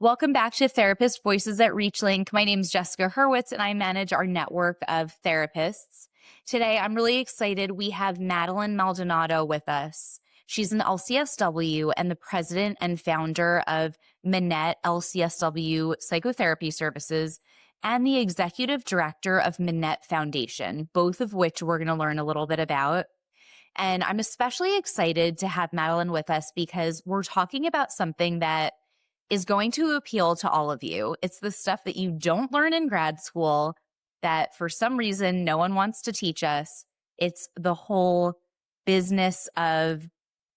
Welcome back to Therapist Voices at ReachLink. My name is Jessica Hurwitz, and I manage our network of therapists. Today, I'm really excited. We have Madeline Maldonado with us. She's an LCSW and the president and founder of Minnet LCSW Psychotherapy Services and the executive director of Minnette Foundation, both of which we're going to learn a little bit about. And I'm especially excited to have Madeline with us because we're talking about something that is going to appeal to all of you. It's the stuff that you don't learn in grad school that for some reason no one wants to teach us. It's the whole business of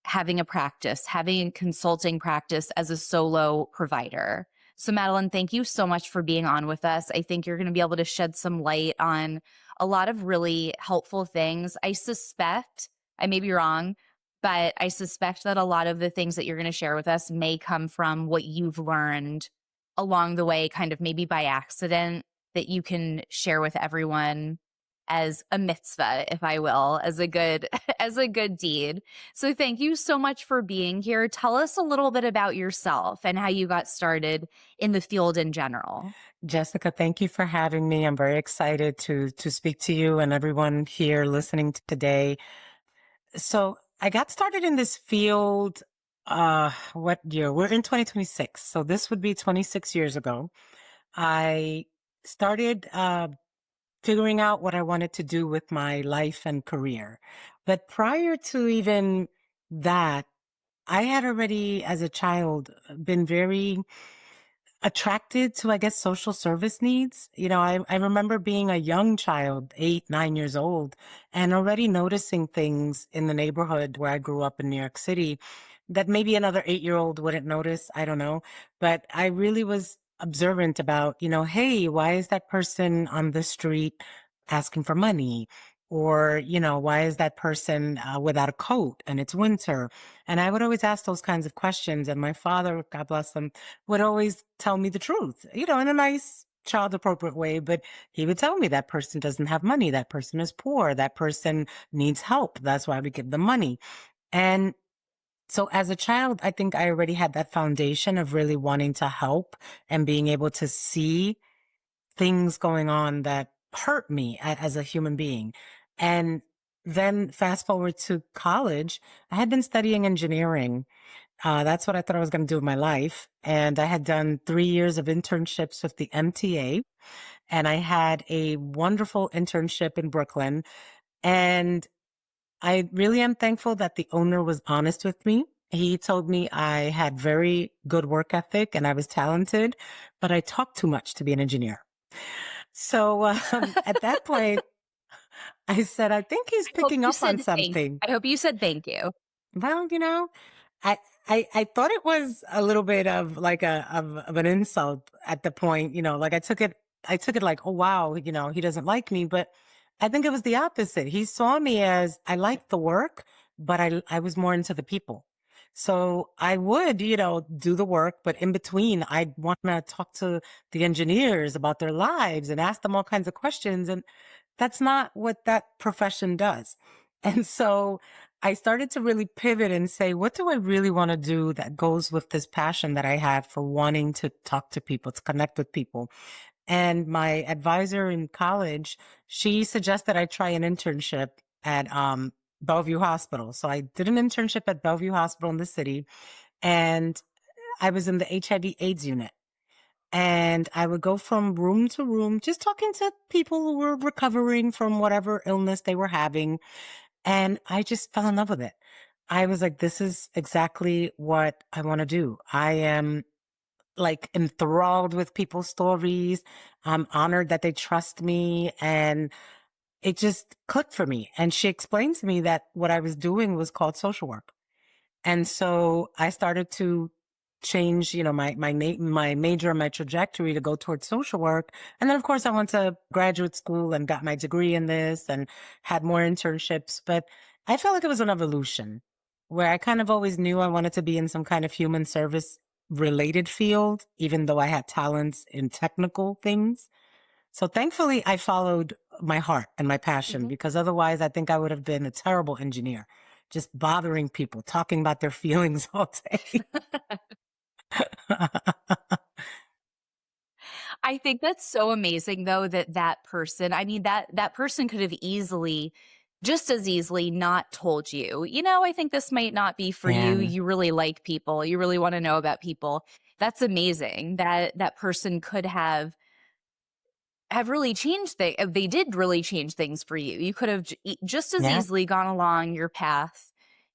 having a practice, having a consulting practice as a solo provider. So Madeline, thank you so much for being on with us. I think you're going to be able to shed some light on a lot of really helpful things. I suspect, I may be wrong, but I suspect that a lot of the things that you're going to share with us may come from what you've learned along the way, kind of maybe by accident, that you can share with everyone as a mitzvah, if I will, as a good deed. So thank you so much for being here. Tell us a little bit about yourself and how you got started in the field in general. Jessica, thank you for having me. I'm very excited to speak to you and everyone here listening today. So I got started in this field, what year? We're in 2026. So this would be 26 years ago. I started figuring out what I wanted to do with my life and career. But prior to even that, I had already, as a child, been very attracted to, I guess, social service needs. You know, I remember being a young child, 8, 9 years old, and already noticing things in the neighborhood where I grew up in New York City that maybe another 8-year-old wouldn't notice. I don't know. But I really was observant about, hey, why is that person on the street asking for money? Or, why is that person without a coat and it's winter? And I would always ask those kinds of questions. And my father, God bless him, would always tell me the truth, in a nice child appropriate way. But he would tell me that person doesn't have money. That person is poor. That person needs help. That's why we give them money. And so as a child, I think I already had that foundation of really wanting to help and being able to see things going on that hurt me as a human being. And then fast forward to college, I had been studying engineering. That's what I thought I was going to do with my life. And I had done 3 years of internships with the MTA. And I had a wonderful internship in Brooklyn. And I really am thankful that the owner was honest with me. He told me I had very good work ethic and I was talented, but I talked too much to be an engineer. So at that point, I said, I think he's picking up on something. I hope you said thank you. Well, I thought it was a little bit of like of an insult at the point, like I took it like, oh, wow, he doesn't like me. But I think it was the opposite. He saw me as I liked the work, but I was more into the people. So I would, do the work, but in between, I'd want to talk to the engineers about their lives and ask them all kinds of questions. And that's not what that profession does. And so I started to really pivot and say, what do I really want to do that goes with this passion that I have for wanting to talk to people, to connect with people? And my advisor in college, she suggested I try an internship at Bellevue Hospital. So I did an internship at Bellevue Hospital in the city, and I was in the HIV/AIDS unit. And I would go from room to room, just talking to people who were recovering from whatever illness they were having. And I just fell in love with it. I was like, this is exactly what I want to do. I am like enthralled with people's stories. I'm honored that they trust me. And it just clicked for me. And she explained to me that what I was doing was called social work. And so I started to change, my major and my trajectory to go towards social work. And then, of course, I went to graduate school and got my degree in this and had more internships. But I felt like it was an evolution where I kind of always knew I wanted to be in some kind of human service related field, even though I had talents in technical things. So thankfully, I followed my heart and my passion, because otherwise I think I would have been a terrible engineer, just bothering people, talking about their feelings all day. I think that's so amazing though that that person, I mean that person could have easily just as easily not told you. I think this might not be for you. Yeah. You really like people. You really want to know about people. That's amazing that that person could have really changed things. They did really change things for you. You could have just as Yeah. easily gone along your path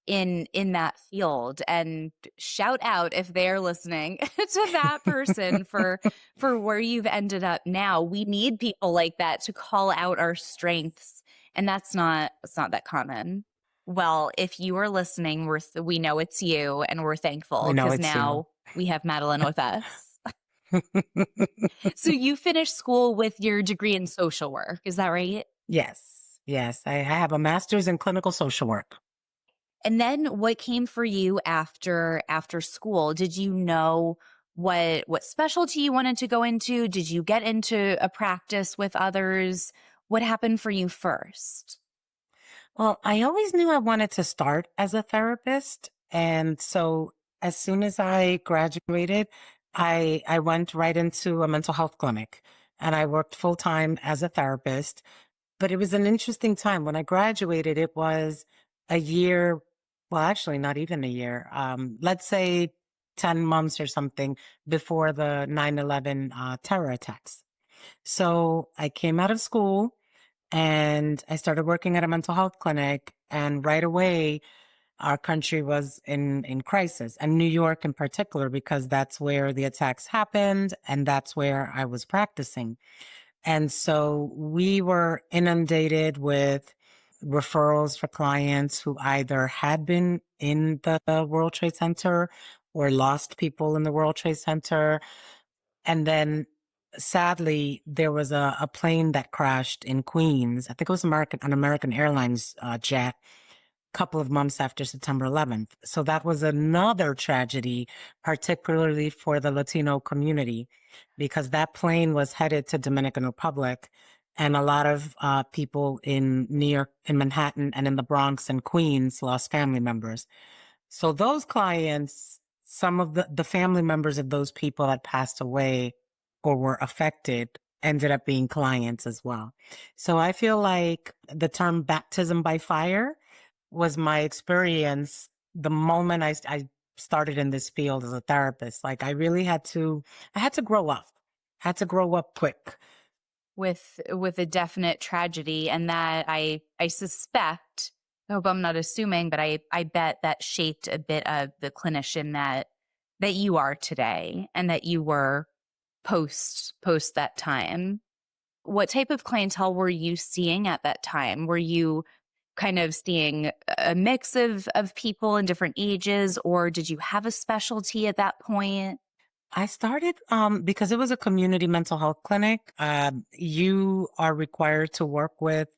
in that field. And shout out if they're listening to that person for where you've ended up now. We need people like that to call out our strengths, and it's not that common. Well, if you are listening, we know it's you, and we're thankful We know because it's you. now we have Madeline with us. So you finished school with your degree in social work, is that right? Yes. Yes. I have a master's in clinical social work. And then what came for you after school? Did you know what specialty you wanted to go into? Did you get into a practice with others? What happened for you first? Well, I always knew I wanted to start as a therapist. And so as soon as I graduated, I went right into a mental health clinic and I worked full time as a therapist. But it was an interesting time. When I graduated, it was a year, well, actually, not even a year, let's say 10 months or something before the 9/11 terror attacks. So I came out of school and I started working at a mental health clinic. And right away, our country was in crisis, and New York in particular, because that's where the attacks happened and that's where I was practicing. And so we were inundated with referrals for clients who either had been in the World Trade Center or lost people in the World Trade Center. And then sadly, there was a plane that crashed in Queens. I think it was an American Airlines jet couple of months after September 11th. So that was another tragedy, particularly for the Latino community, because that plane was headed to Dominican Republic. And a lot of people in New York, in Manhattan, and in the Bronx and Queens lost family members. So those clients, some of the family members of those people that passed away or were affected ended up being clients as well. So I feel like the term baptism by fire was my experience the moment I started in this field as a therapist. Like I had to grow up, had to grow up quick. With a definite tragedy, and that I suspect, I hope I'm not assuming, but I bet that shaped a bit of the clinician that you are today and that you were post that time. What type of clientele were you seeing at that time? Were you kind of seeing a mix of people in different ages, or did you have a specialty at that point? I started because it was a community mental health clinic. You are required to work with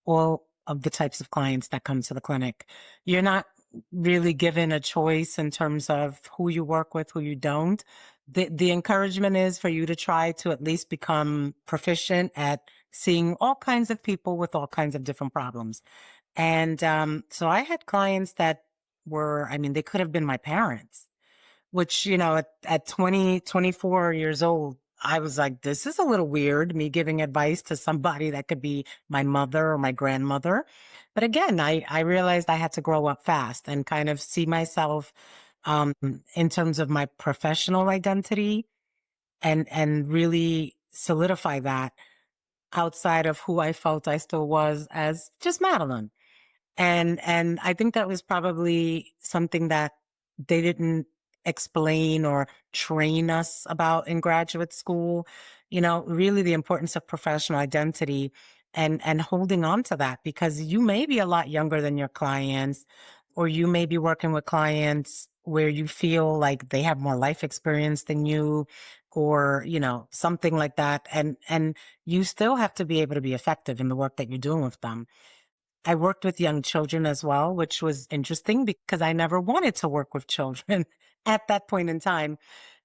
all of the types of clients that come to the clinic. You're not really given a choice in terms of who you work with, who you don't. The encouragement is for you to try to at least become proficient at seeing all kinds of people with all kinds of different problems. And so I had clients that were, I mean, they could have been my parents, which, at 20, 24 years old, I was like, this is a little weird, me giving advice to somebody that could be my mother or my grandmother. But again, I realized I had to grow up fast and kind of see myself in terms of my professional identity and really solidify that outside of who I felt I still was as just Madeline. And I think that was probably something that they didn't explain or train us about in graduate school. Really the importance of professional identity and holding on to that, because you may be a lot younger than your clients, or you may be working with clients where you feel like they have more life experience than you, or, something like that. And you still have to be able to be effective in the work that you're doing with them. I worked with young children as well, which was interesting because I never wanted to work with children at that point in time.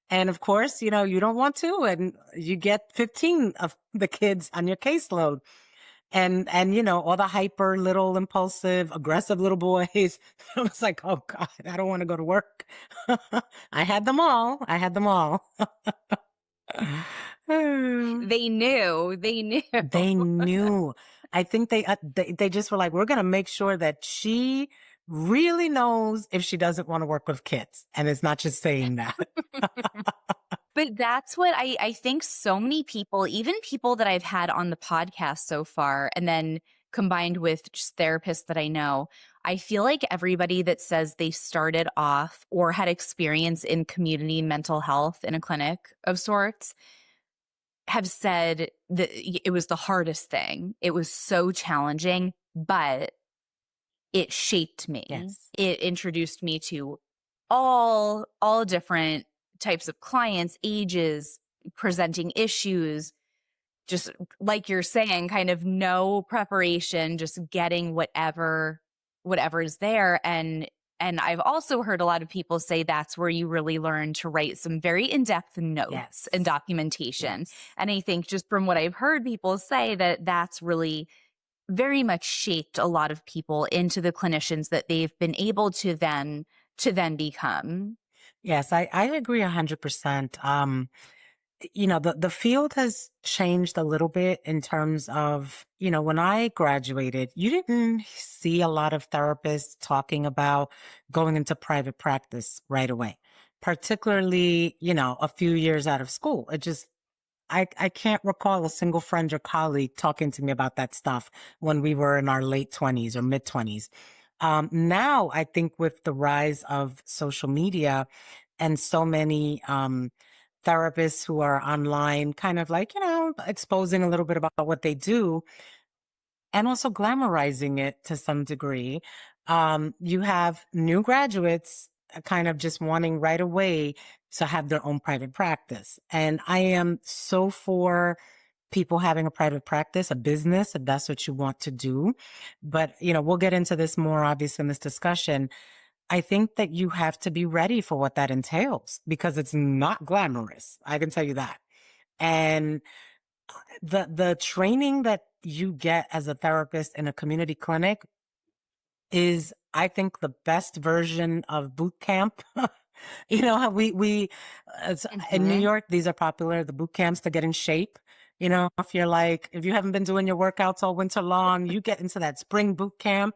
And of course, you don't want to, and you get 15 of the kids on your caseload. And all the hyper little impulsive, aggressive little boys. I was like, oh God, I don't want to go to work. I had them all. They knew. They knew. They knew. I think they just were like, we're going to make sure that she really knows if she doesn't want to work with kids. And it's not just saying that. But that's what I think so many people, even people that I've had on the podcast so far, and then combined with just therapists that I know, I feel like everybody that says they started off or had experience in community mental health in a clinic of sorts have said that it was the hardest thing. It was so challenging, but it shaped me. Yes. It introduced me to all different types of clients, ages, presenting issues, just like you're saying, kind of no preparation, just getting whatever is there. And I've also heard a lot of people say that's where you really learn to write some very in-depth notes Yes. and documentation. Yes. And I think just from what I've heard people say, that's really very much shaped a lot of people into the clinicians that they've been able to then become. Yes, I agree 100%. The field has changed a little bit in terms of, when I graduated, you didn't see a lot of therapists talking about going into private practice right away, particularly, a few years out of school. I can't recall a single friend or colleague talking to me about that stuff when we were in our late 20s or mid 20s. Now, I think with the rise of social media and so many therapists who are online, kind of like, exposing a little bit about what they do and also glamorizing it to some degree, you have new graduates kind of just wanting right away to have their own private practice. And I am so for people having a private practice, a business, if that's what you want to do. But, we'll get into this more obviously in this discussion. I think that you have to be ready for what that entails because it's not glamorous. I can tell you that. And the training that you get as a therapist in a community clinic is, I think, the best version of boot camp. How in New York, these are popular, the boot camps to get in shape. If you haven't been doing your workouts all winter long, you get into that spring boot camp.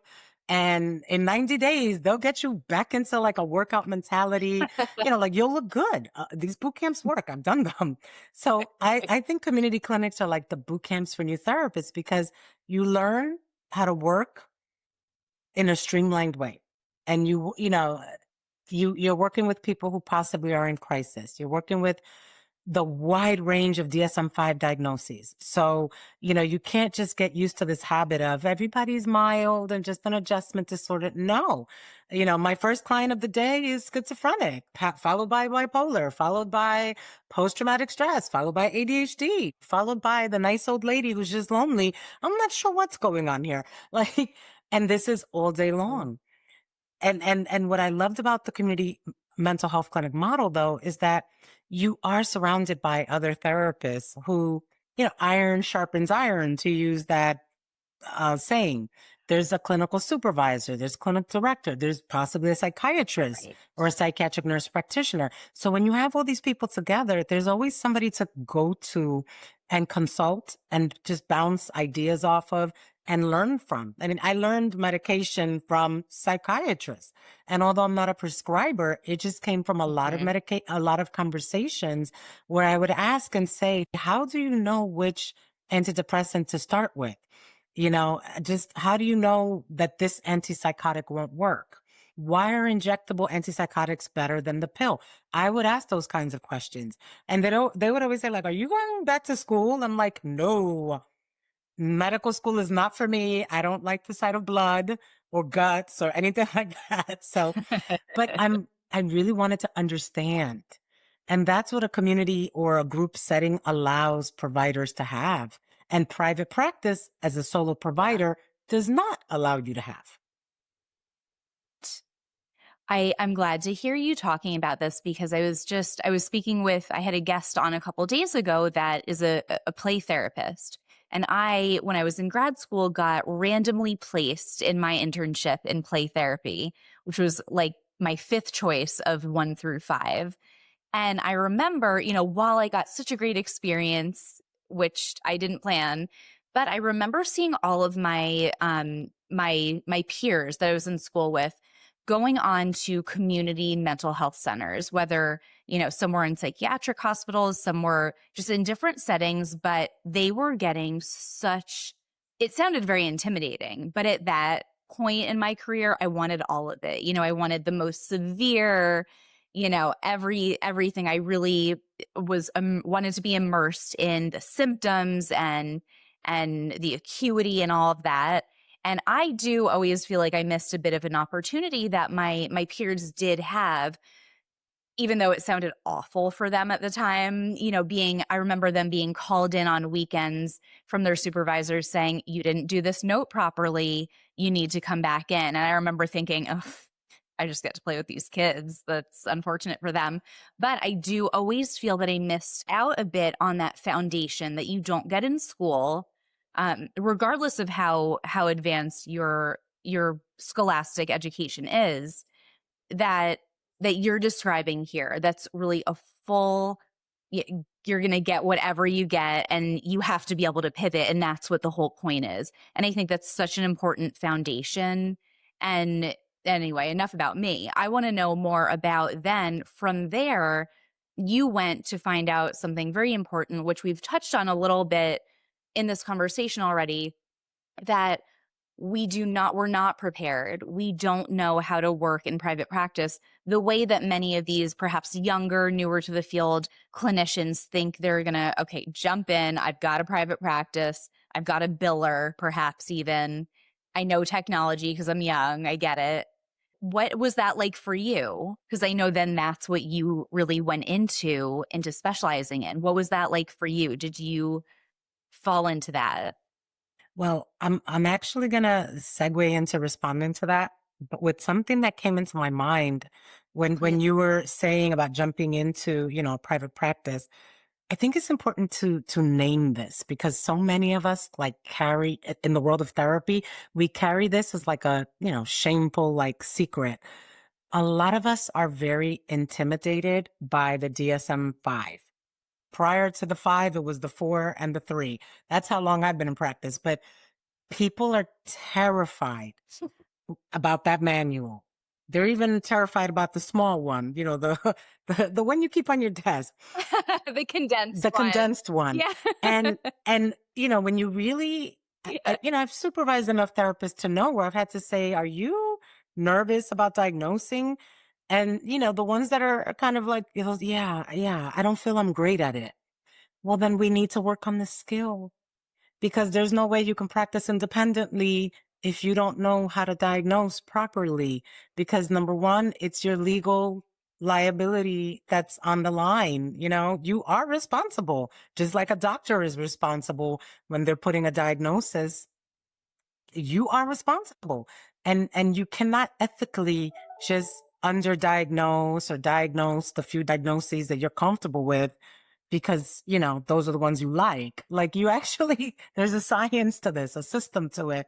And in 90 days, they'll get you back into like a workout mentality. Like you'll look good. These boot camps work. I've done them. So I think community clinics are like the boot camps for new therapists because you learn how to work in a streamlined way. And you're working with people who possibly are in crisis. You're working with the wide range of DSM-5 diagnoses. So, you can't just get used to this habit of everybody's mild and just an adjustment disorder. No. My first client of the day is schizophrenic, followed by bipolar, followed by post-traumatic stress, followed by ADHD, followed by the nice old lady who's just lonely. I'm not sure what's going on here. And this is all day long. And what I loved about the community mental health clinic model, though, is that you are surrounded by other therapists who, iron sharpens iron, to use that saying. There's a clinical supervisor, there's clinic director, there's possibly a psychiatrist or a psychiatric nurse practitioner. So when you have all these people together, there's always somebody to go to and consult and just bounce ideas off of and learn from. I mean, I learned medication from psychiatrists. And although I'm not a prescriber, it just came from a lot of a lot of conversations where I would ask and say, how do you know which antidepressant to start with? Just how do you know that this antipsychotic won't work? Why are injectable antipsychotics better than the pill? I would ask those kinds of questions. And they would always say, like, are you going back to school? I'm like, no. Medical school is not for me. I don't like the sight of blood or guts or anything like that. So, but I really wanted to understand. And that's what a community or a group setting allows providers to have. And private practice as a solo provider does not allow you to have. I'm glad to hear you talking about this because I was speaking with, I had a guest on a couple of days ago that is a play therapist. And when I was in grad school, got randomly placed in my internship in play therapy, which was like my fifth choice of 1 through 5. And I remember, while I got such a great experience, which I didn't plan, but I remember seeing all of my peers that I was in school with going on to community mental health centers, whether, some were in psychiatric hospitals, some were just in different settings, but they were getting it sounded very intimidating, but at that point in my career, I wanted all of it. I wanted the most severe, everything. I really was wanted to be immersed in the symptoms and the acuity and all of that. And I do always feel like I missed a bit of an opportunity that my peers did have, even though it sounded awful for them at the time, I remember them being called in on weekends from their supervisors saying, you didn't do this note properly. You need to come back in. And I remember thinking, oh, I just get to play with these kids. That's unfortunate for them. But I do always feel that I missed out a bit on that foundation that you don't get in school, regardless of how advanced your scholastic education is, that you're describing here. That's really a full, you're going to get whatever you get, and you have to be able to pivot. And that's what the whole point is. And I think that's such an important foundation. And anyway, enough about me. I want to know more about then from there, you went to find out something very important, which we've touched on a little bit in this conversation already, that we're not prepared. We don't know how to work in private practice the way that many of these perhaps younger, newer to the field clinicians think they're going to, okay, jump in. I've got a private practice. I've got a biller, perhaps even. I know technology because I'm young. I get it. What was that like for you? Because I know then that's what you really went into specializing in. What was that like for you? Did you fall into that? Well, I'm actually gonna segue into responding to that, but with something that came into my mind when Okay. you were saying about jumping into, private practice. I think it's important to name this because so many of us like carry in the world of therapy, we carry this as like a, shameful like secret. A lot of us are very intimidated by the DSM-5. Prior to the 5, it was the 4 and the 3. That's how long I've been in practice. But people are terrified about that manual. They're even terrified about the small one, the the one you keep on your desk, The condensed the one. condensed one. Yeah. And when you really, I've supervised enough therapists to know where I've had to say, are you nervous about diagnosing? And, the ones that are kind of like, yeah, I don't feel I'm great at it. Well, then we need to work on the skill because there's no way you can practice independently if you don't know how to diagnose properly. Because number one, it's your legal liability that's on the line. You are responsible, just like a doctor is responsible when they're putting a diagnosis. You are responsible, and you cannot ethically just underdiagnose or diagnose the few diagnoses that you're comfortable with because, those are the ones you like you actually, there's a science to this, a system to it.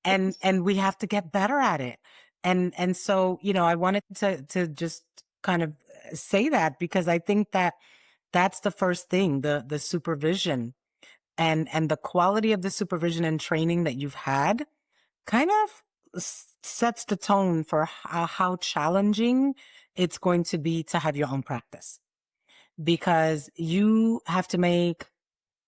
And we have to get better at it. And so, I wanted to just kind of say that because I think that that's the first thing, the supervision and the quality of the supervision and training that you've had kind of sets the tone for how challenging it's going to be to have your own practice because you have to make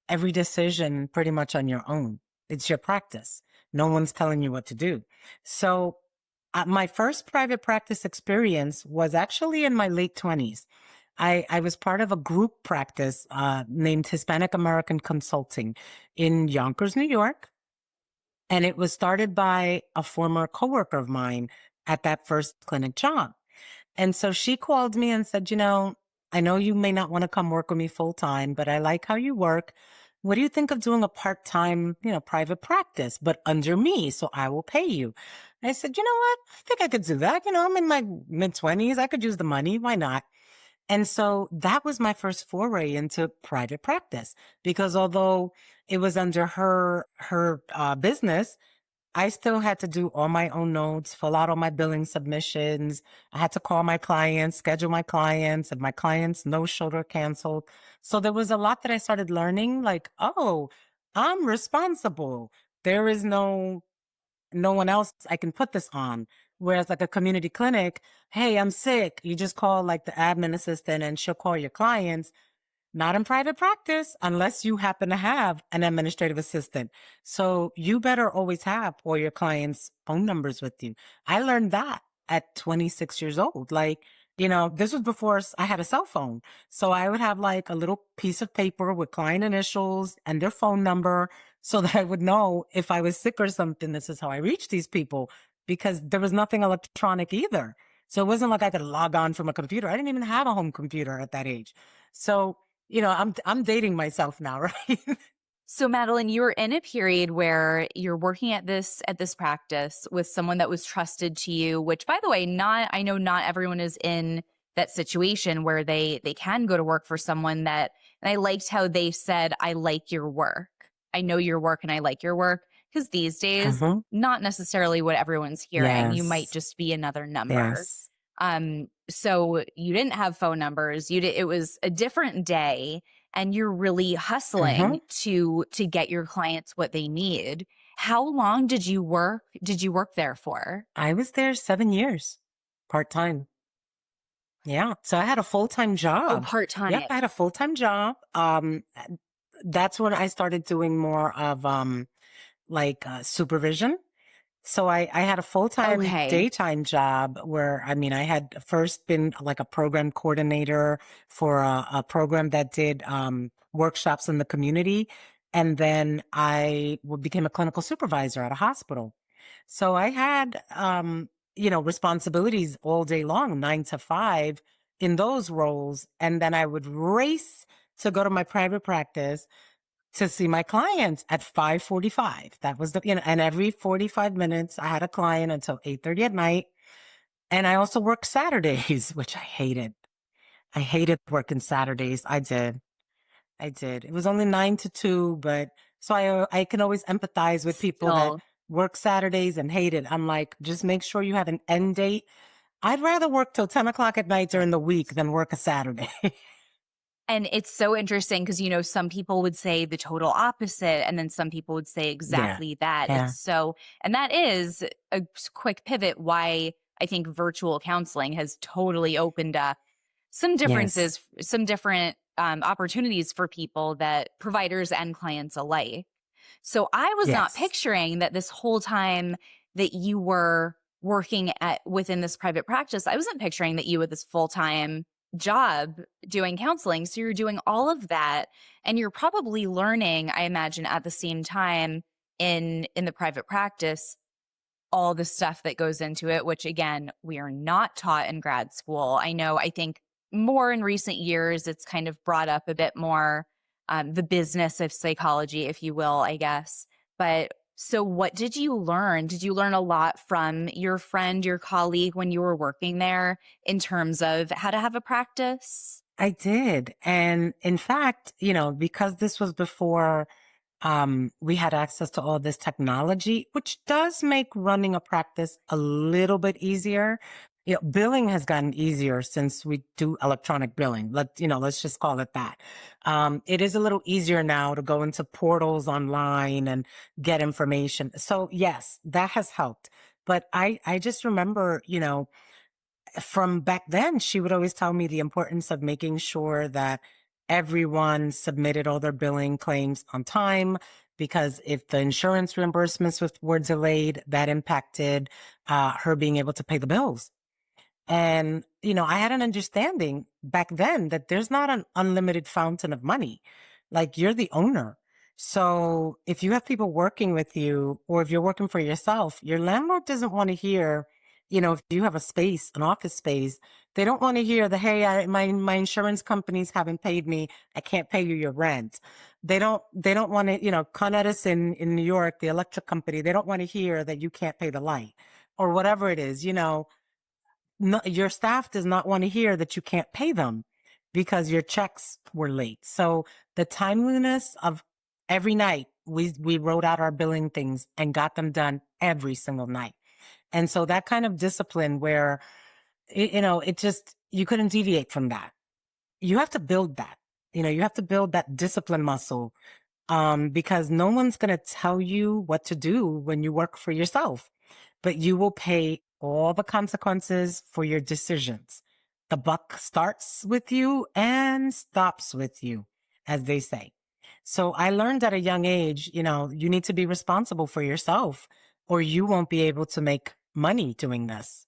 every decision pretty much on your own. It's your practice. No one's telling you what to do. So my first private practice experience was actually in my late 20s. I was part of a group practice named Hispanic American Consulting in Yonkers, New York. And it was started by a former coworker of mine at that first clinic job. And so she called me and said, I know you may not want to come work with me full time, but I like how you work. What do you think of doing a part-time, private practice, but under me, so I will pay you? I said, you know what? I think I could do that. I'm in my mid-20s. I could use the money. Why not? And so that was my first foray into private practice because although it was under her business, I still had to do all my own notes, fill out all my billing submissions. I had to call my clients, schedule my clients, and my clients no showed or canceled. So there was a lot that I started learning, like, oh, I'm responsible. There is no one else I can put this on. Whereas like a community clinic, hey, I'm sick. You just call like the admin assistant and she'll call your clients. Not in private practice unless you happen to have an administrative assistant. So you better always have all your clients' phone numbers with you. I learned that at 26 years old. Like, this was before I had a cell phone. So I would have like a little piece of paper with client initials and their phone number so that I would know if I was sick or something. This is how I reach these people, because there was nothing electronic either. So it wasn't like I could log on from a computer. I didn't even have a home computer at that age. So I'm dating myself now, right? So Madeline, you were in a period where you're working at this practice with someone that was trusted to you, which by the way, I know not everyone is in that situation where they can go to work for someone that, and I liked how they said, I like your work. I know your work and I like your work. Because these days, Uh-huh. not necessarily what everyone's hearing. You might Yes. just be another number. Yes. So you didn't have phone numbers. It was a different day, and you're really Uh-huh. hustling to get your clients what they need. How long did you work there for? I was there 7 years, part-time. Yeah. So I had a full-time Oh, job. part-time. Yep. I had a full-time job. That's when I started doing more of, supervision. So I had a full-time Okay. daytime job where, I had first been like a program coordinator for a program that did workshops in the community. And then became a clinical supervisor at a hospital. So I had, responsibilities all day long, 9 to 5 in those roles. And then I would race to go to my private practice to see my clients at 5:45. That was and every 45 minutes I had a client until 8:30 at night. And I also worked Saturdays, which I hated. I hated working Saturdays. I did. I did. It was only 9 to 2, but so I can always empathize with people that Still. work Saturdays and hate it. I'm like, just make sure you have an end date. I'd rather work till 10 o'clock at night during the week than work a Saturday. And it's so interesting because, some people would say the total opposite, and then some people would say Yeah. exactly that. Yeah. And that is a quick pivot why I think virtual counseling has totally opened up some Yes. differences, some different opportunities for people, that providers and clients alike. So I was not Yes. picturing that this whole time that you were working within this private practice, I wasn't picturing that you had this full-time job doing counseling. So you're doing all of that, and you're probably learning, I imagine, at the same time in the private practice, all the stuff that goes into it, which again, we are not taught in grad school. I think more in recent years, it's kind of brought up a bit more, the business of psychology, if you will, I guess. But so what did you learn? Did you learn a lot from your friend, your colleague when you were working there in terms of how to have a practice? I did. And in fact, because this was before we had access to all this technology, which does make running a practice a little bit easier. Billing has gotten easier since we do electronic billing. Let's just call it that. It is a little easier now to go into portals online and get information. So yes, that has helped. But I just remember, from back then, she would always tell me the importance of making sure that everyone submitted all their billing claims on time, because if the insurance reimbursements were delayed, that impacted her being able to pay the bills. And, I had an understanding back then that there's not an unlimited fountain of money. Like, you're the owner. So if you have people working with you, or if you're working for yourself, your landlord doesn't want to hear, if you have a space, an office space, they don't want to hear the, hey, my insurance companies haven't paid me. I can't pay you your rent. They don't want to, Con Edison in New York, the electric company, they don't want to hear that you can't pay the light or whatever it is, no, your staff does not want to hear that you can't pay them because your checks were late. So the timeliness of every night we wrote out our billing things and got them done every single night. And so that kind of discipline where, it just, you couldn't deviate from that. You have to build that. You have to build that discipline muscle, because no one's going to tell you what to do when you work for yourself, but you will pay all the consequences for your decisions. The buck starts with you and stops with you, as they say. So I learned at a young age, you need to be responsible for yourself or you won't be able to make money doing this.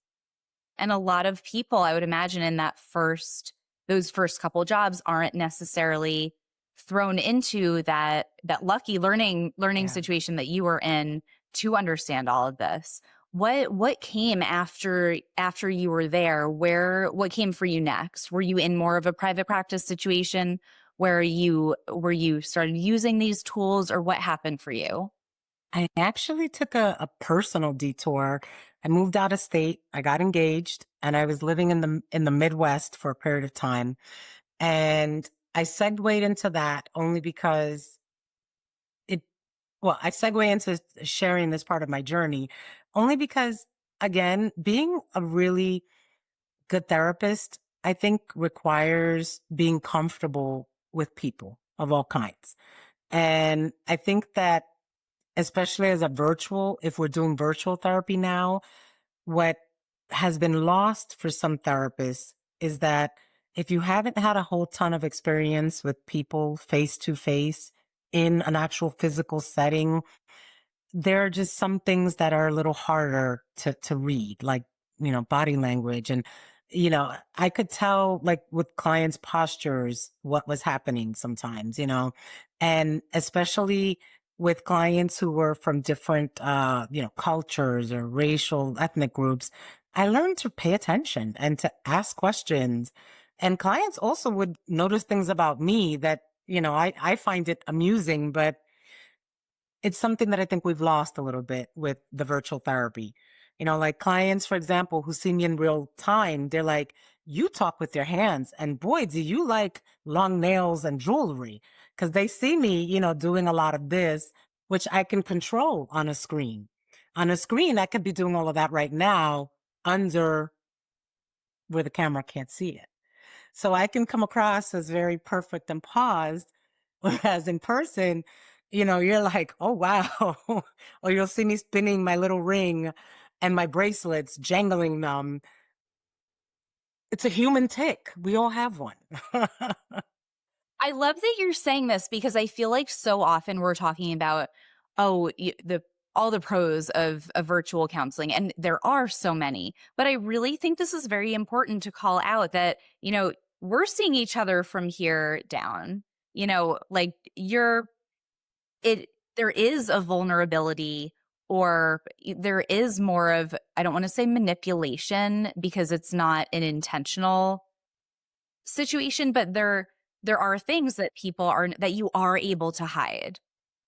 And a lot of people, I would imagine, in those first couple jobs aren't necessarily thrown into that lucky learning Yeah. situation that you were in to understand all of this. What came after you were there? What came for you next? Were you in more of a private practice situation where you started using these tools, or what happened for you? I actually took a personal detour. I moved out of state. I got engaged and I was living in the Midwest for a period of time. And I segued into that only because I segue into sharing this part of my journey only because, again, being a really good therapist, I think requires being comfortable with people of all kinds. And I think that especially if we're doing virtual therapy now, what has been lost for some therapists is that if you haven't had a whole ton of experience with people face to face in an actual physical setting, there are just some things that are a little harder to read, like, body language. And, I could tell, like, with clients' postures, what was happening sometimes, and especially with clients who were from different, cultures or racial, ethnic groups, I learned to pay attention and to ask questions. And clients also would notice things about me that, I find it amusing, but it's something that I think we've lost a little bit with the virtual therapy. Like clients, for example, who see me in real time, they're like, you talk with your hands. And boy, do you like long nails and jewelry? Because they see me, doing a lot of this, which I can control on a screen. On a screen, I could be doing all of that right now under where the camera can't see it. So I can come across as very perfect and paused. Whereas in person, you're like, oh, wow. Or you'll see me spinning my little ring and my bracelets, jangling them. It's a human tick. We all have one. I love that you're saying this because I feel like so often we're talking about, all the pros of virtual counseling, and there are so many. But I really think this is very important to call out that, we're seeing each other from here down. Like there is a vulnerability, or there is more of, I don't want to say manipulation because it's not an intentional situation, but there are things that that you are able to hide,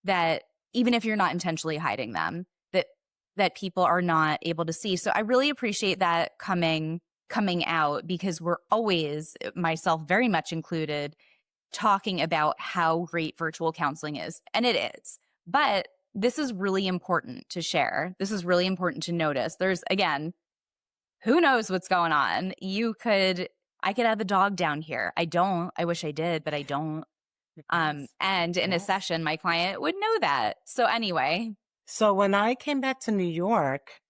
that even if you're not intentionally hiding them, that people are not able to see. So I really appreciate that coming out, because we're always, myself very much included, talking about how great virtual counseling is, and it is. But this is really important to share. This is really important to notice. There's, again, who knows what's going on? I could have a dog down here. I don't. I wish I did, but I don't. And in a session, my client would know that. So anyway. So when I came back to New York,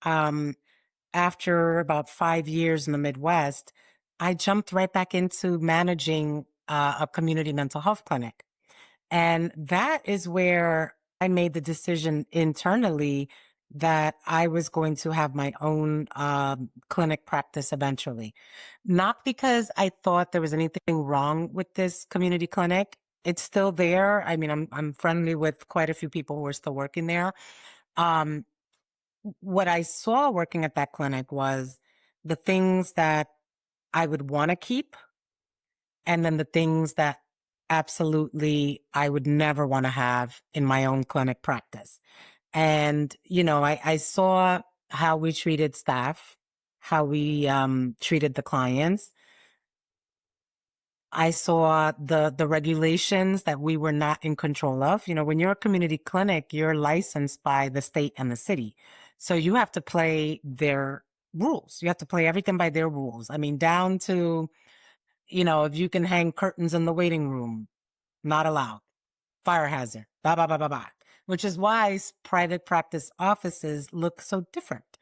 after about 5 years in the Midwest, I jumped right back into managing a community mental health clinic. And that is where I made the decision internally that I was going to have my own clinic practice eventually. Not because I thought there was anything wrong with this community clinic. It's still there. I mean, I'm friendly with quite a few people who are still working there. Um, what I saw working at that clinic was the things that I would want to keep, and then the things that absolutely I would never want to have in my own clinic practice. And, I saw how we treated staff, how we treated the clients. I saw the regulations that we were not in control of. You know, when you're a community clinic, you're licensed by the state and the city. So you have to play their rules. You have to play everything by their rules. I mean, down to, you know, if you can hang curtains in the waiting room, not allowed. Fire hazard, blah, blah, blah, blah, blah. Which is why private practice offices look so different.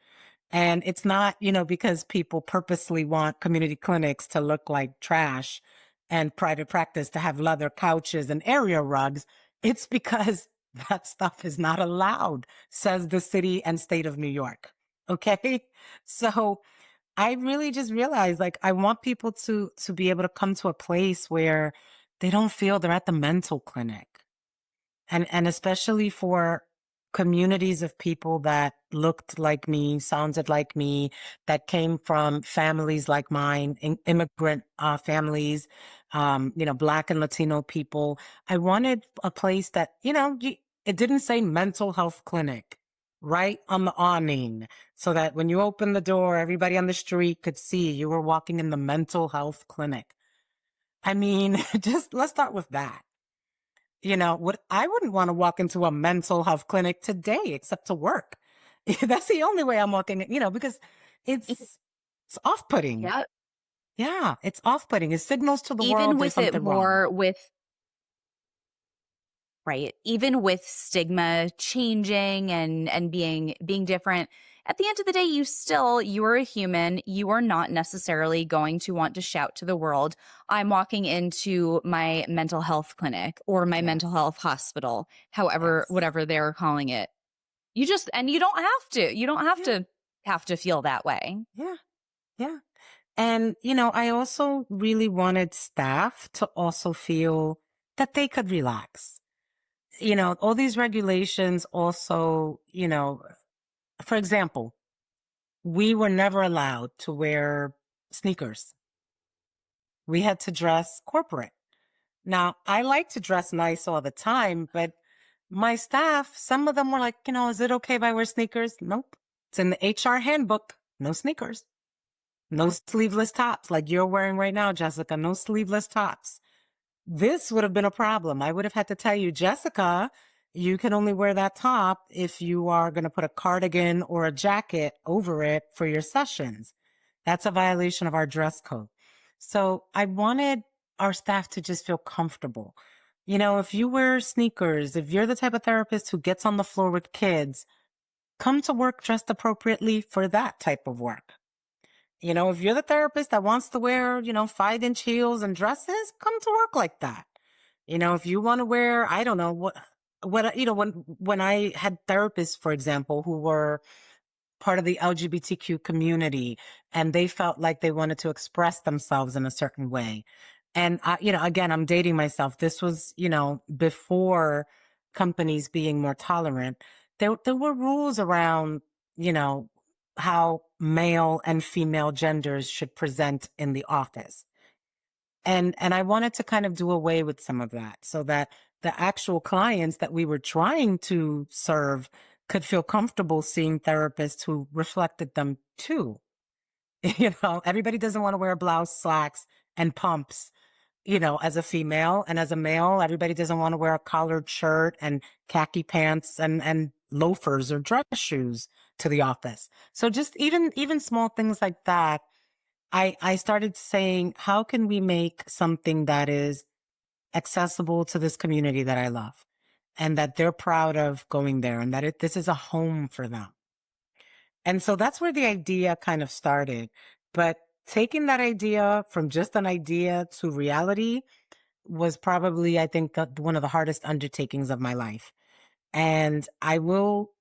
And it's not, you know, because people purposely want community clinics to look like trash and private practice to have leather couches and area rugs. It's because that stuff is not allowed, says the city and state of New York. Okay. So I really just realized, like, I want people to be able to come to a place where they don't feel they're at the mental clinic. And especially for communities of people that looked like me, sounded like me, that came from families like mine, immigrant families, you know, Black and Latino people. I wanted a place that, you know, it didn't say mental health clinic right on the awning, so that when you open the door, everybody on the street could see you were walking in the mental health clinic. I mean, just let's start with that. You know, what I wouldn't want to walk into a mental health clinic today except to work. That's the only way I'm walking, you know, because it's off-putting. Yeah. Yeah, it's off-putting. It signals to the Even world there's with it something wrong. more with right, even with stigma changing and being different, at the end of the day, you are a human. You are not necessarily going to want to shout to the world, I'm walking into my mental health clinic or my mental Yes, health hospital, however, yes. whatever they're calling it. And you don't have to. You don't Yeah, have to feel that way. yeah, yeah. And, you know, I also really wanted staff to also feel that they could relax. You know, all these regulations also, you know, for example, we were never allowed to wear sneakers. We had to dress corporate. Now, I like to dress nice all the time, but my staff, some of them were like, you know, is it okay if I wear sneakers? Nope. It's in the HR handbook. No sneakers. No sleeveless tops like you're wearing right now, Jessica. No sleeveless tops. This would have been a problem. I would have had to tell you, Jessica, you can only wear that top if you are going to put a cardigan or a jacket over it for your sessions. That's a violation of our dress code. So I wanted our staff to just feel comfortable. You know, if you wear sneakers, if you're the type of therapist who gets on the floor with kids, come to work dressed appropriately for that type of work. You know, if you're the therapist that wants to wear, you know, 5-inch heels and dresses, come to work like that. You know, if you want to wear, I don't know you know, when I had therapists, for example, who were part of the LGBTQ community and they felt like they wanted to express themselves in a certain way. And I, you know, again, I'm dating myself. This was, you know, before companies being more tolerant. There were rules around, you know, how male and female genders should present in the office. And I wanted to kind of do away with some of that so that the actual clients that we were trying to serve could feel comfortable seeing therapists who reflected them too. You know, everybody doesn't want to wear a blouse, slacks, and pumps, you know, as a female. And as a male, everybody doesn't want to wear a collared shirt and khaki pants and loafers or dress shoes to the office. So just even small things like that, I started saying, how can we make something that is accessible to this community that I love and that they're proud of going there and that this is a home for them. And so that's where the idea kind of started. But taking that idea from just an idea to reality was probably, I think, one of the hardest undertakings of my life. And I will,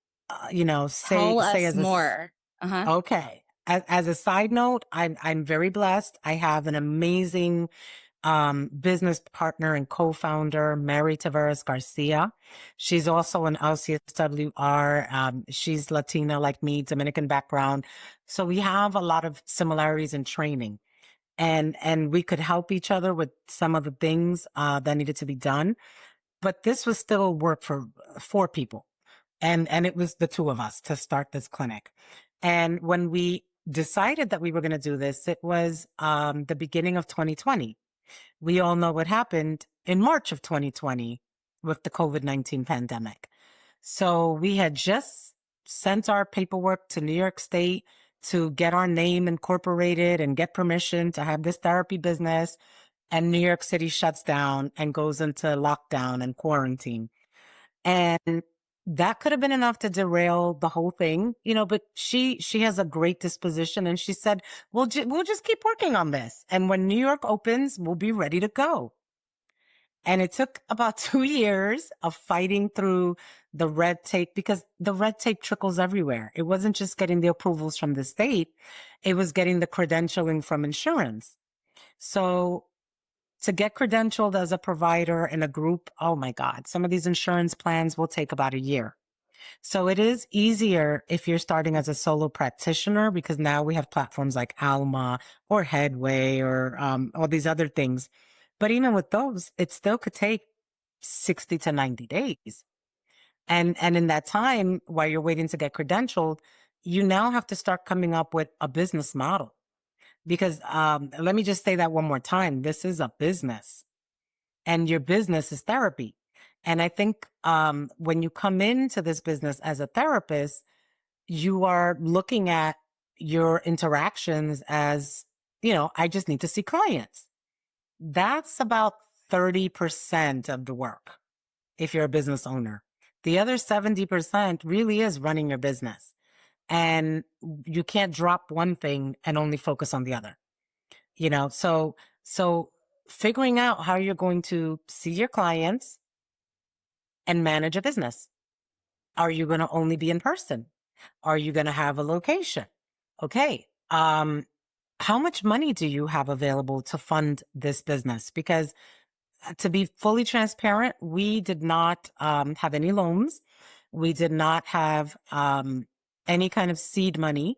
you know, Tell say us as a, more. Uh-huh. okay. As a side note, I'm very blessed. I have an amazing business partner and co-founder, Mary Tavares Garcia. She's also an LCSW-R. She's Latina like me, Dominican background. So we have a lot of similarities in training. And we could help each other with some of the things that needed to be done. But this was still work for 4 people. And it was the 2 of us to start this clinic. And when we decided that we were going to do this, it was the beginning of 2020. We all know what happened in March of 2020 with the COVID-19 pandemic. So we had just sent our paperwork to New York State to get our name incorporated and get permission to have this therapy business. And New York City shuts down and goes into lockdown and quarantine. And that could have been enough to derail the whole thing, but she has a great disposition. And she said, we'll just keep working on this. And when New York opens, we'll be ready to go. And it took about 2 years of fighting through the red tape, because the red tape trickles everywhere. It wasn't just getting the approvals from the state. It was getting the credentialing from insurance. So to get credentialed as a provider in a group, oh my God, some of these insurance plans will take about a year. So it is easier if you're starting as a solo practitioner, because now we have platforms like Alma or Headway or all these other things. But even with those, it still could take 60 to 90 days. And in that time, while you're waiting to get credentialed, you now have to start coming up with a business model. Because let me just say that one more time. This is a business, and your business is therapy. And I think when you come into this business as a therapist, you are looking at your interactions as, I just need to see clients. That's about 30% of the work if you're a business owner. The other 70% really is running your business. And you can't drop one thing and only focus on the other. So figuring out how you're going to see your clients and manage a business. Are you going to only be in person? Are you going to have a location? Okay. How much money do you have available to fund this business? Because to be fully transparent, we did not have any loans. We did not have any kind of seed money.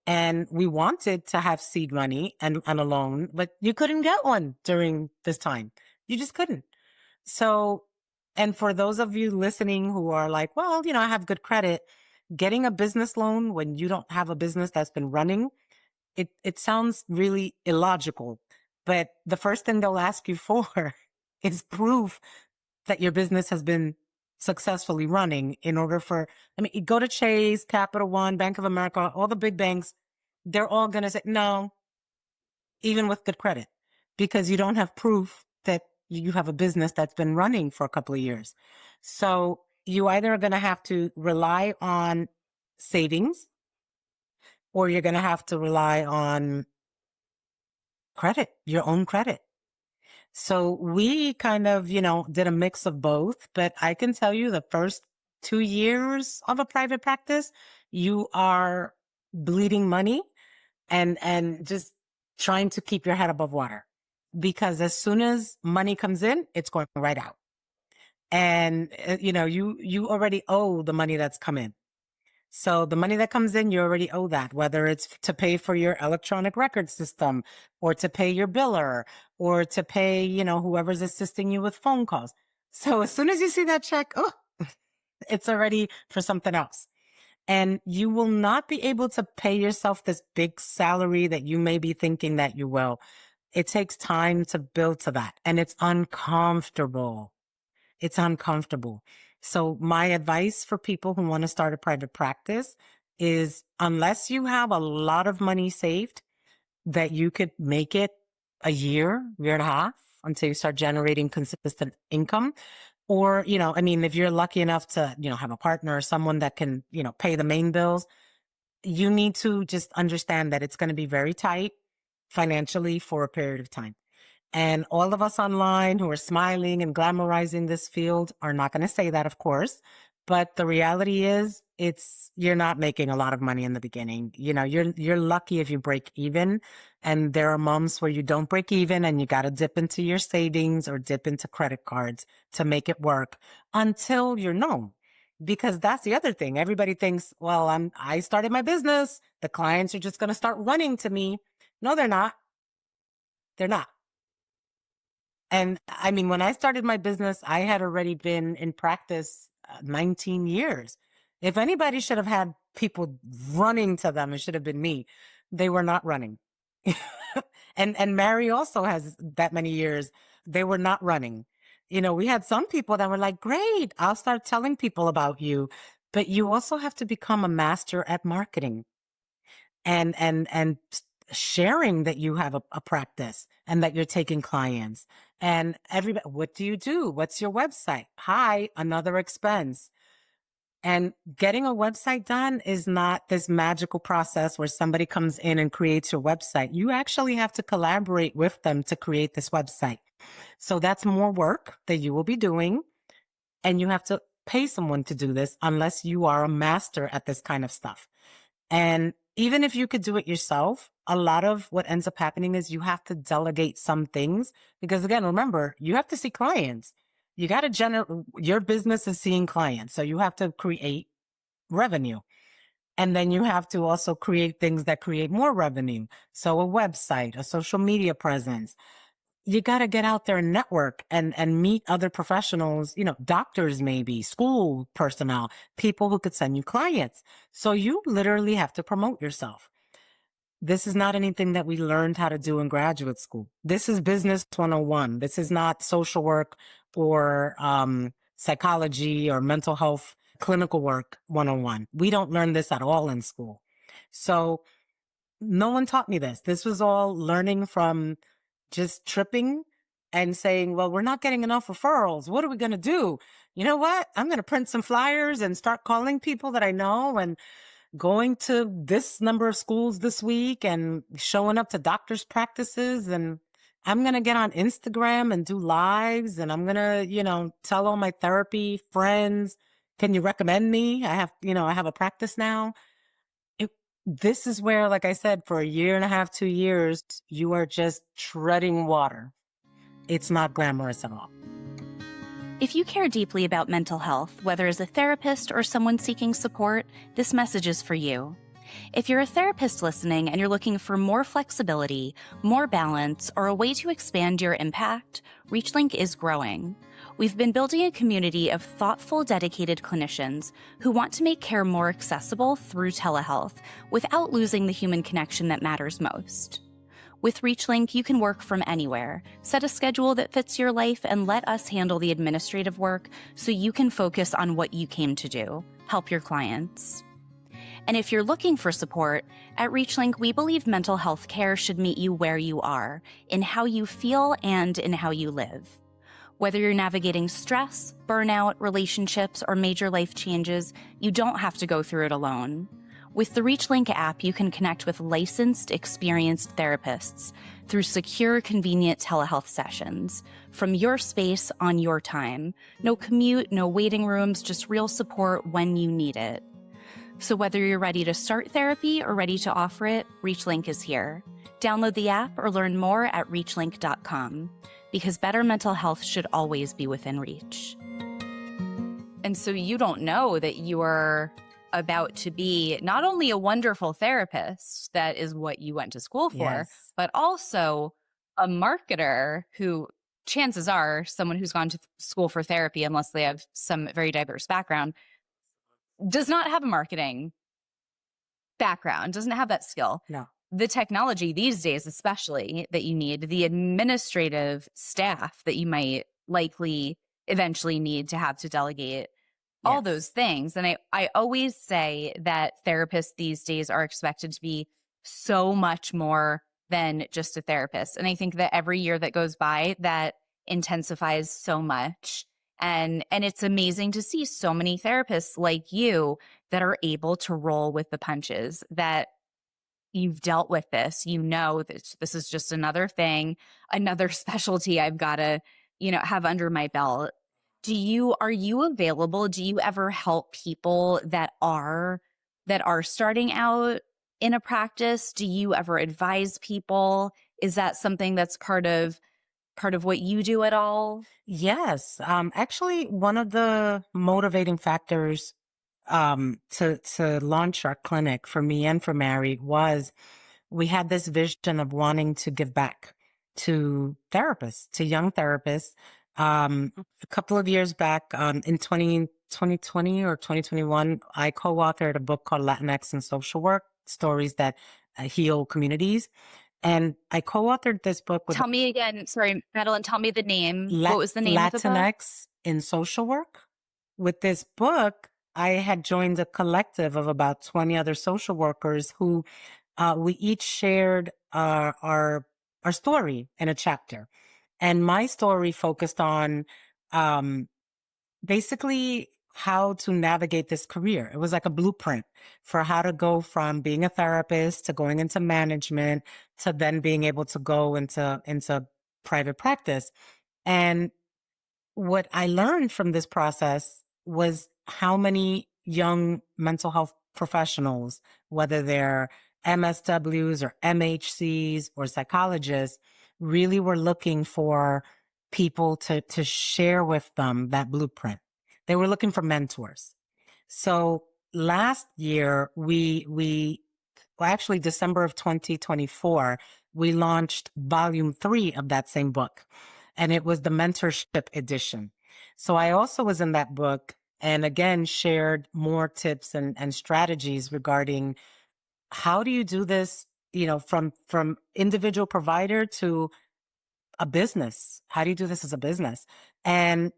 And we wanted to have seed money and a loan, but you couldn't get one during this time. You just couldn't. So, and for those of you listening who are like, well, I have good credit, getting a business loan when you don't have a business that's been running, it sounds really illogical. But the first thing they'll ask you for is proof that your business has been successfully running. In order you go to Chase, Capital One, Bank of America, all the big banks, they're all going to say no, even with good credit, because you don't have proof that you have a business that's been running for a couple of years. So you either are going to have to rely on savings, or you're going to have to rely on credit, your own credit. So we kind of, did a mix of both, but I can tell you the first 2 years of a private practice, you are bleeding money and just trying to keep your head above water, because as soon as money comes in, it's going right out. And, you already owe the money that's come in. So the money that comes in, you already owe that, whether it's to pay for your electronic record system, or to pay your biller, or to pay, whoever's assisting you with phone calls. So as soon as you see that check, it's already for something else. And you will not be able to pay yourself this big salary that you may be thinking that you will. It takes time to build to that. And it's uncomfortable. It's uncomfortable. So my advice for people who want to start a private practice is, unless you have a lot of money saved that you could make it a year and a half until you start generating consistent income, or, if you're lucky enough to, have a partner or someone that can, pay the main bills, you need to just understand that it's going to be very tight financially for a period of time. And all of us online who are smiling and glamorizing this field are not going to say that, of course. But the reality is, you're not making a lot of money in the beginning. You're lucky if you break even. And there are months where you don't break even and you got to dip into your savings or dip into credit cards to make it work until you're known. Because that's the other thing. Everybody thinks, well, I started my business. The clients are just going to start running to me. No, they're not. They're not. And when I started my business, I had already been in practice 19 years. If anybody should have had people running to them, it should have been me. They were not running. And Mary also has that many years. They were not running. We had some people that were like, great, I'll start telling people about you. But you also have to become a master at marketing and sharing that you have a practice and that you're taking clients. And everybody, what do you do? What's your website? Hi, another expense. And getting a website done is not this magical process where somebody comes in and creates your website. You actually have to collaborate with them to create this website. So that's more work that you will be doing. And you have to pay someone to do this unless you are a master at this kind of stuff. And even if you could do it yourself, a lot of what ends up happening is you have to delegate some things because, again, remember, you have to see clients. You got to your business is seeing clients. So you have to create revenue. And then you have to also create things that create more revenue. So a website, a social media presence. You got to get out there and network and meet other professionals, doctors, maybe school personnel, people who could send you clients. So you literally have to promote yourself. This is not anything that we learned how to do in graduate school. This is business 101. This is not social work or psychology or mental health clinical work 101. We don't learn this at all in school. So no one taught me this. This was all learning from just tripping and saying, well, we're not getting enough referrals. What are we going to do? You know what? I'm going to print some flyers and start calling people that I know and going to this number of schools this week and showing up to doctors' practices. And I'm going to get on Instagram and do lives. And I'm going to, tell all my therapy friends, can you recommend me? I have a practice now. This is where, like I said, for a year and a half, 2 years, you are just treading water. It's not glamorous at all. If you care deeply about mental health, whether as a therapist or someone seeking support, this message is for you. If you're a therapist listening and you're looking for more flexibility, more balance, or a way to expand your impact, ReachLink is growing. We've been building a community of thoughtful, dedicated clinicians who want to make care more accessible through telehealth without losing the human connection that matters most. With ReachLink, you can work from anywhere, set a schedule that fits your life, and let us handle the administrative work so you can focus on what you came to do, help your clients. And if you're looking for support, at ReachLink, we believe mental health care should meet you where you are, in how you feel and in how you live. Whether you're navigating stress, burnout, relationships, or major life changes, you don't have to go through it alone. With the ReachLink app, you can connect with licensed, experienced therapists through secure, convenient telehealth sessions from your space on your time. No commute, no waiting rooms, just real support when you need it. So whether you're ready to start therapy or ready to offer it, ReachLink is here. Download the app or learn more at reachlink.com, because better mental health should always be within reach. And so you don't know that you are about to be not only a wonderful therapist, that is what you went to school for, Yes. but also a marketer who, chances are, someone who's gone to school for therapy, unless they have some very diverse background, does not have a marketing background, doesn't have that skill. No. The technology these days, especially, that you need, the administrative staff that you might likely eventually need to have to delegate, all Yes. those things. And I always say that therapists these days are expected to be so much more than just a therapist. And I think that every year that goes by, that intensifies so much. And it's amazing to see so many therapists like you that are able to roll with the punches, that you've dealt with this, that this is just another thing, another specialty I've got to, have under my belt. Are you available? Do you ever help people that are starting out in a practice? Do you ever advise people? Is that something that's part of what you do at all? Yes. Actually, one of the motivating factors to launch our clinic for me and for Mary was we had this vision of wanting to give back to therapists, to young therapists. A couple of years back, in 2020 or 2021, I co-authored a book called Latinx and Social Work, Stories That Heal Communities. And I co-authored this book with Tell me again. Sorry, Madeline, tell me the name. What was the name of the book? Latinx in social work. With this book, I had joined a collective of about 20 other social workers who we each shared our story in a chapter. And my story focused on um, basically how to navigate this career. It was like a blueprint for how to go from being a therapist to going into management to then being able to go into private practice. And what I learned from this process was how many young mental health professionals, whether they're MSWs or MHCs or psychologists, really were looking for people to share with them that blueprint. They were looking for mentors. So last year, well, actually December of 2024, we launched volume 3 of that same book. And it was the mentorship edition. So I also was in that book and again shared more tips and strategies regarding how do you do this, from individual provider to a business. How do you do this as a business? And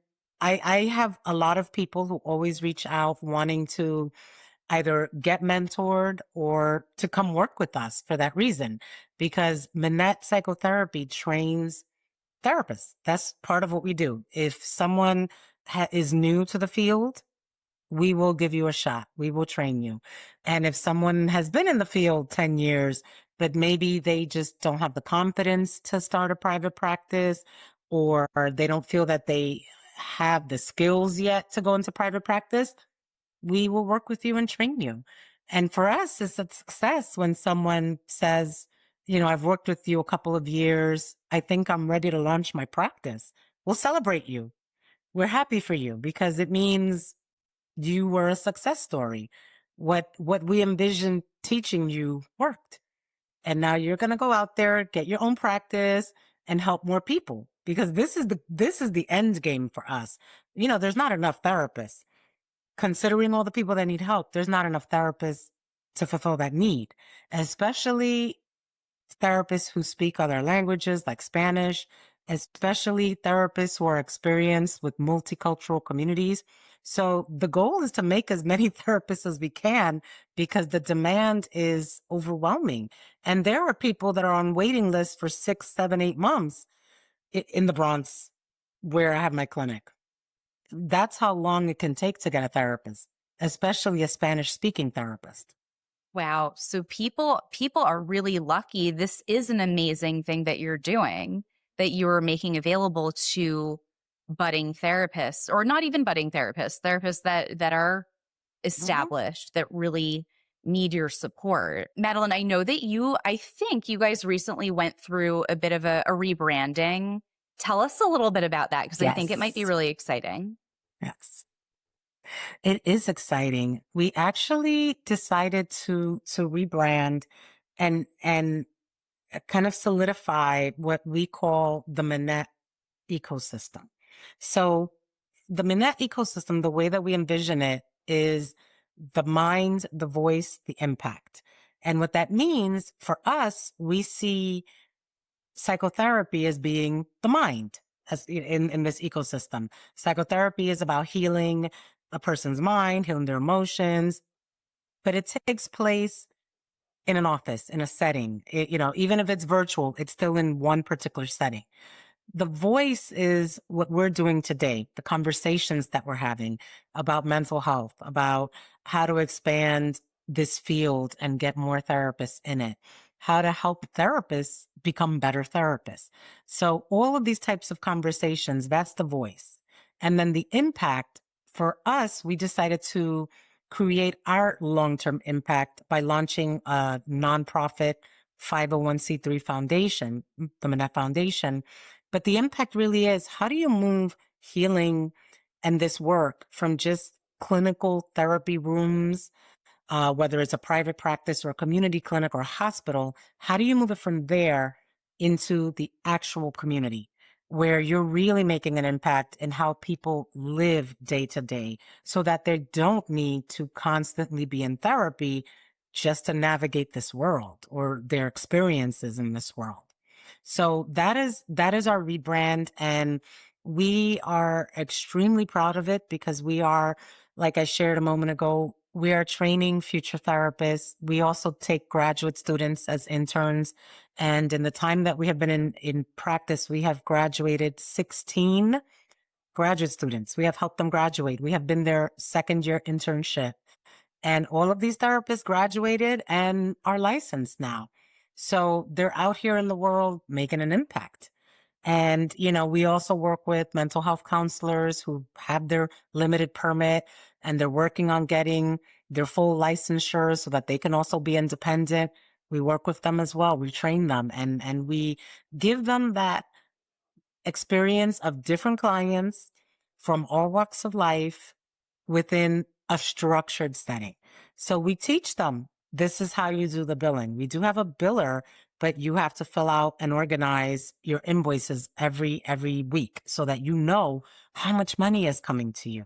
I have a lot of people who always reach out wanting to either get mentored or to come work with us for that reason, because Minette Psychotherapy trains therapists. That's part of what we do. If someone is new to the field, we will give you a shot. We will train you. And if someone has been in the field 10 years, but maybe they just don't have the confidence to start a private practice, or they don't feel that they have the skills yet to go into private practice, we will work with you and train you. And for us, it's a success when someone says, I've worked with you a couple of years. I think I'm ready to launch my practice. We'll celebrate you. We're happy for you because it means you were a success story. What we envisioned teaching you worked. And now you're going to go out there, get your own practice and help more people, because this is the end game for us. There's not enough therapists. Considering all the people that need help, there's not enough therapists to fulfill that need, especially therapists who speak other languages like Spanish, especially therapists who are experienced with multicultural communities. So the goal is to make as many therapists as we can because the demand is overwhelming. And there are people that are on waiting lists for 6, 7, 8 months in the Bronx where I have my clinic. That's how long it can take to get a therapist, especially a Spanish speaking therapist. Wow. So people are really lucky. This is an amazing thing that you're doing, that you're making available to budding therapists, or not even budding therapists that are established, that really need your support. Madeline, I know that I think you guys recently went through a bit of a rebranding. Tell us a little bit about that, because I think it might be really exciting. Yes. It is exciting. We actually decided to rebrand and kind of solidify what we call the Minette ecosystem. So the Minette ecosystem, the way that we envision it, is the mind, the voice, the impact. And what that means for us, we see psychotherapy as being the mind as in this ecosystem. Psychotherapy is about healing a person's mind, healing their emotions, but it takes place in an office, in a setting. Even if it's virtual, it's still in one particular setting. The voice is what we're doing today, the conversations that we're having about mental health, about how to expand this field and get more therapists in it, how to help therapists become better therapists. So all of these types of conversations, that's the voice. And then the impact for us, we decided to create our long-term impact by launching a nonprofit 501c3 foundation, the Minnette Foundation. But the impact really is, how do you move healing and this work from just clinical therapy rooms, whether it's a private practice or a community clinic or a hospital, how do you move it from there into the actual community where you're really making an impact in how people live day to day so that they don't need to constantly be in therapy just to navigate this world or their experiences in this world. So that is our rebrand, and we are extremely proud of it because we are, like I shared a moment ago, we are training future therapists. We also take graduate students as interns. And in the time that we have been in practice, we have graduated 16 graduate students. We have helped them graduate. We have been their second year internship. And all of these therapists graduated and are licensed now. So they're out here in the world making an impact. And, we also work with mental health counselors who have their limited permit and they're working on getting their full licensure so that they can also be independent. We work with them as well. We train them and we give them that experience of different clients from all walks of life within a structured setting. So we teach them, this is how you do the billing. We do have a biller, but you have to fill out and organize your invoices every week so that you know how much money is coming to you.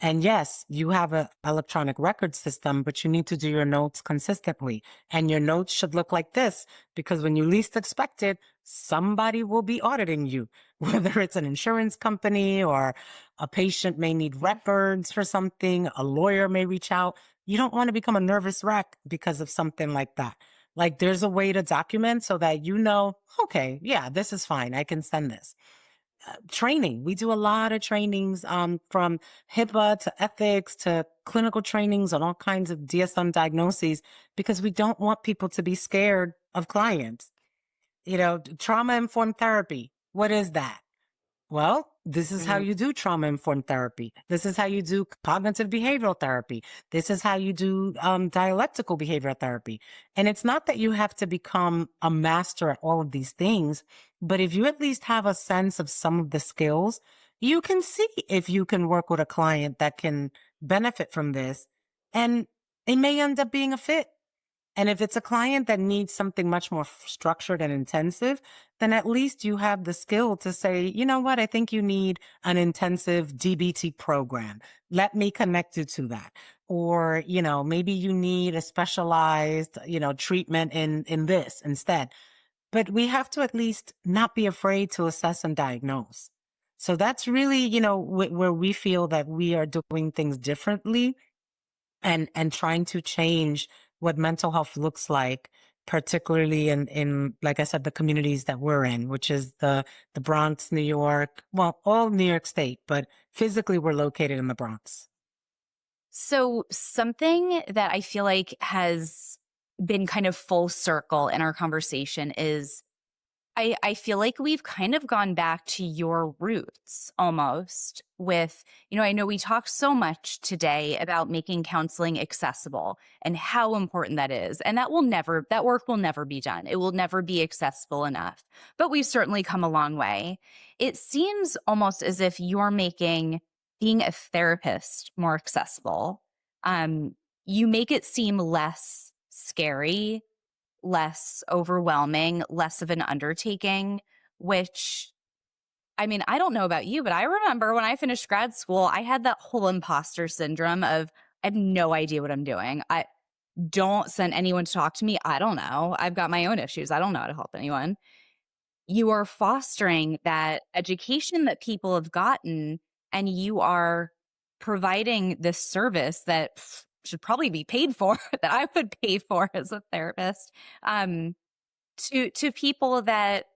And yes, you have an electronic record system, but you need to do your notes consistently. And your notes should look like this, because when you least expect it, somebody will be auditing you, whether it's an insurance company or a patient may need records for something, a lawyer may reach out. You don't want to become a nervous wreck because of something like that. Like, there's a way to document so that okay, yeah, this is fine. I can send this. Training. We do a lot of trainings from HIPAA to ethics to clinical trainings on all kinds of DSM diagnoses, because we don't want people to be scared of clients. Trauma-informed therapy. What is that? Well, this is how you do trauma-informed therapy. This is how you do cognitive behavioral therapy. This is how you do dialectical behavioral therapy. And it's not that you have to become a master at all of these things, but if you at least have a sense of some of the skills, you can see if you can work with a client that can benefit from this. And it may end up being a fit. And if it's a client that needs something much more structured and intensive, then at least you have the skill to say, you know what, I think you need an intensive DBT program. Let me connect you to that. Or, maybe you need a specialized, treatment in this instead. But we have to at least not be afraid to assess and diagnose. So that's really, where we feel that we are doing things differently and trying to change what mental health looks like, particularly in, like I said, the communities that we're in, which is the Bronx, New York, well, all New York State, but physically we're located in the Bronx. So something that I feel like has been kind of full circle in our conversation is I feel like we've kind of gone back to your roots almost with, I know we talked so much today about making counseling accessible and how important that is. And that work will never be done. It will never be accessible enough, but we've certainly come a long way. It seems almost as if you're making being a therapist more accessible. You make it seem less scary, less overwhelming, less of an undertaking, which, I don't know about you, but I remember when I finished grad school, I had that whole imposter syndrome of, I have no idea what I'm doing. I don't send anyone to talk to me. I don't know. I've got my own issues. I don't know how to help anyone. You are fostering that education that people have gotten, and you are providing this service that should probably be paid for, that I would pay for as a therapist, to people that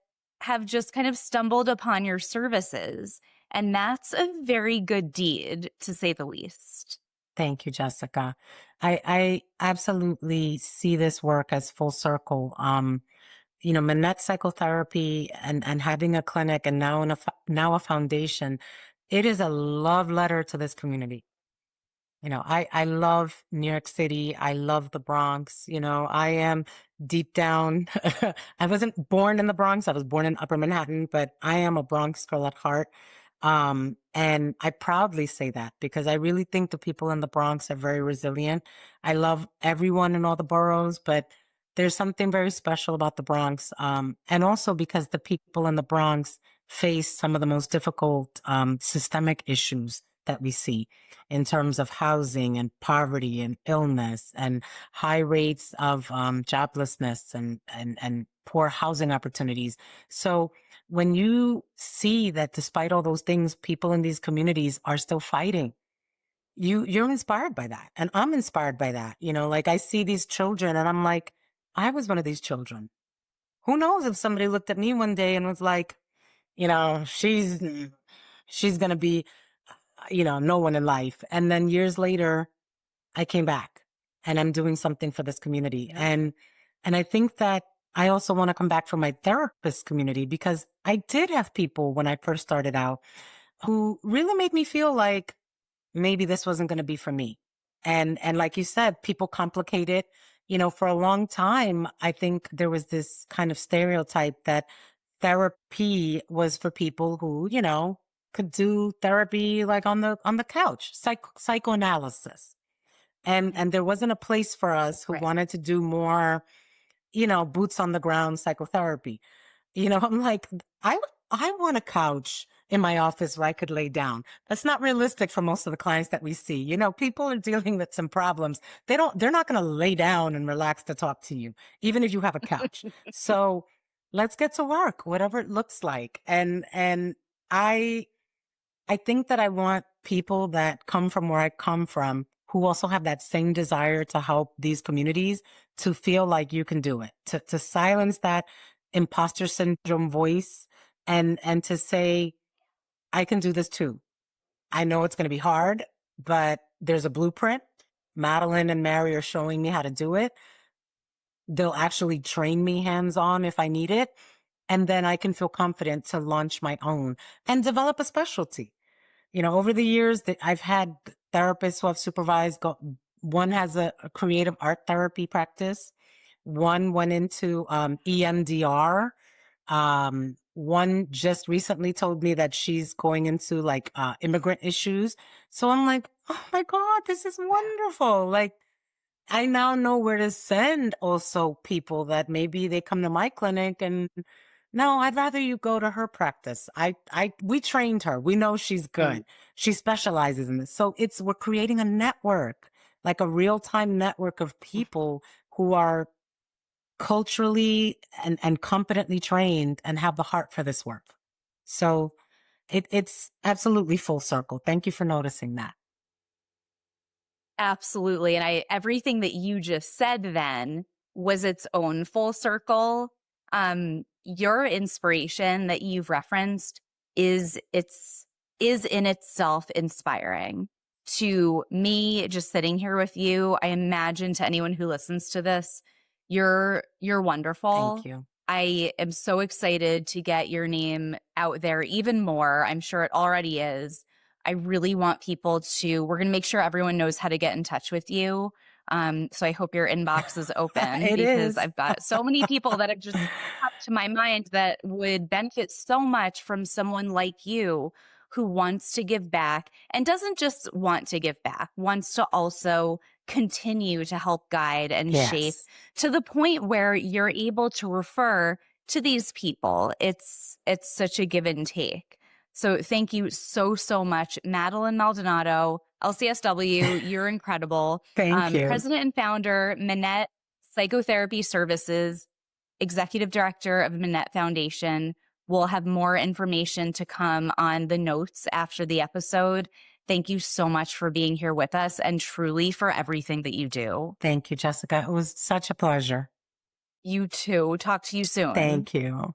have just kind of stumbled upon your services. And that's a very good deed, to say the least. Thank you, Jessica. I absolutely see this work as full circle. Minette Psychotherapy and having a clinic and now a foundation, it is a love letter to this community. I love New York City. I love the Bronx. I am deep down. I wasn't born in the Bronx. I was born in Upper Manhattan, but I am a Bronx girl at heart. And I proudly say that because I really think the people in the Bronx are very resilient. I love everyone in all the boroughs, but there's something very special about the Bronx. And also because the people in the Bronx face some of the most difficult, systemic issues that we see in terms of housing and poverty and illness and high rates of joblessness and poor housing opportunities. So when you see that despite all those things, people in these communities are still fighting, you're inspired by that. And I'm inspired by that. Like I see these children and I'm like, I was one of these children. Who knows if somebody looked at me one day and was like, she's going to be, no one in life. And then years later, I came back and I'm doing something for this community. And I think that I also want to come back for my therapist community, because I did have people when I first started out who really made me feel like maybe this wasn't going to be for me. And like you said, people complicate it. For a long time, I think there was this kind of stereotype that therapy was for people who, could do therapy like on the couch, psychoanalysis. And there wasn't a place for us who Right. wanted to do more, boots on the ground psychotherapy. I'm like, I want a couch in my office where I could lay down. That's not realistic for most of the clients that we see. People are dealing with some problems. They're not going to lay down and relax to talk to you, even if you have a couch. So let's get to work, whatever it looks like. And I think that I want people that come from where I come from, who also have that same desire to help these communities, to feel like you can do it, to silence that imposter syndrome voice and to say, I can do this too. I know it's going to be hard, but there's a blueprint. Madeline and Mary are showing me how to do it. They'll actually train me hands-on if I need it. And then I can feel confident to launch my own and develop a specialty. Over the years that I've had therapists who have supervised, one has a creative art therapy practice. One went into EMDR. One just recently told me that she's going into like immigrant issues. So I'm like, oh my God, this is wonderful. Like, I now know where to send also people that maybe they come to my clinic and no, I'd rather you go to her practice. We trained her. We know she's good. She specializes in this. So we're creating a network, like a real-time network of people who are culturally and competently trained and have the heart for this work. So it's absolutely full circle. Thank you for noticing that. Absolutely. And everything that you just said then was its own full circle. Your inspiration that you've referenced is in itself inspiring. To me, just sitting here with you, I imagine to anyone who listens to this, you're wonderful. Thank you. I am so excited to get your name out there even more. I'm sure it already is. I really want people we're going to make sure everyone knows how to get in touch with you. So I hope your inbox is open because I've got so many people that have just come to my mind that would benefit so much from someone like you who wants to give back and doesn't just want to give back, wants to also continue to help guide and shape to the point where you're able to refer to these people. It's such a give and take. So thank you so, so much, Madeline Maldonado, LCSW. You're incredible. Thank you. President and founder, Minette Psychotherapy Services, Executive Director of Minnette Foundation. We'll have more information to come on the notes after the episode. Thank you so much for being here with us and truly for everything that you do. Thank you, Jessica. It was such a pleasure. You too. Talk to you soon. Thank you.